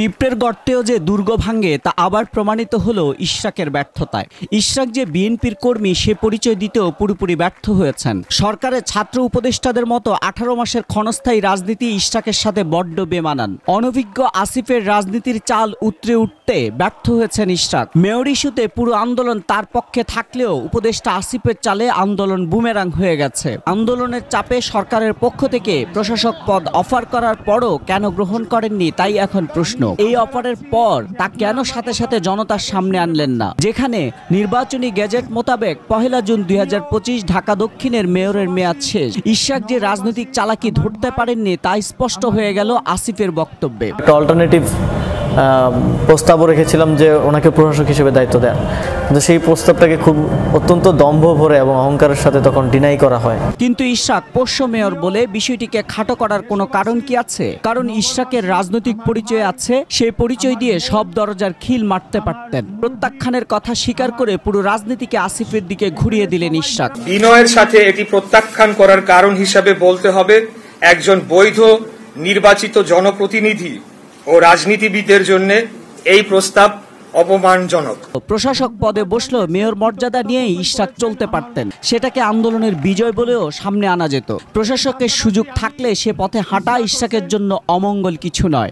পিঁপড়ের গর্তেও যে দুর্গ ভাঙে তা আবার প্রমাণিত হলো ইশরাকের ব্যর্থতায়। ইশরাক যে বিএনপির কর্মী সে পরিচয় দিতেও পুরোপুরি ব্যর্থ হয়েছেন। সরকারের ছাত্র উপদেষ্টাদের মতো 18 মাসের ক্ষণস্থায়ী রাজনীতি ইশরাকের সাথে বড্ড বেমানান। অনভিজ্ঞ আসিফের রাজনীতির চাল উতরে উঠতে ব্যর্থ হয়েছেন ইশরাক। মেয়র ইস্যুতে পুরো আন্দোলন তার পক্ষে থাকলেও উপদেষ্টা আসিফের চালে আন্দোলন বুমেরাং হয়ে গেছে। আন্দোলনের চাপে সরকারের পক্ষ থেকে প্রশাসক পদ অফার করার পরও কেন গ্রহণ করেননি তাই এখন প্রশ্ন। এই অফারের পর তা কেন সাথে সাথে জনতার সামনে আনলেন না, যেখানে নির্বাচনী গেজেট মোতাবেক 1 জুন 2025 ঢাকা দক্ষিণের মেয়রের মেয়াদ শেষ। ইশরাক যে রাজনৈতিক চালাকি ধরতে পারেননি তা স্পষ্ট হয়ে গেল আসিফের বক্তব্যে। একটা অল্টারনেটিভ প্রস্তাবও রেখেছিলাম যে ওনাকে প্রশাসক হিসেবে দায়িত্ব দেন, কিন্তু সেই প্রস্তাবটাকে খুব অত্যন্ত দম্ভ ভরে এবং অহংকারের সাথে তখন ডিনাই করা হয়। কিন্তু ইশরাক পোষ্য মেয়র বলে বিষয়টিকে খাটো করার কোনো কারণ কি আছে? কারণ ইশরাকের রাজনৈতিক পরিচয় আছে, সেই পরিচয় দিয়ে সব দরজার খিল মারতে পারতেন। প্রত্যাখ্যানের কথা স্বীকার করে পুরো রাজনীতিকে আসিফের দিকে ঘুরিয়ে দিলেন ইশরাক। বিনয়ের সাথে এটি প্রত্যাখ্যান করার কারণ হিসাবে বলতে হবে, একজন বৈধ নির্বাচিত জনপ্রতিনিধি ও রাজনীতিবিদের জন্য এই প্রস্তাব অপমানজনক। প্রশাসক পদে বসলেও মেয়র মর্যাদা নিয়েই ইশরাক চলতে পারতেন, সেটাকে আন্দোলনের বিজয় বলেও সামনে আনা যেত। প্রশাসকের সুযোগ থাকলে সে পথে হাঁটা ইশরাকের জন্য অমঙ্গল কিছু নয়।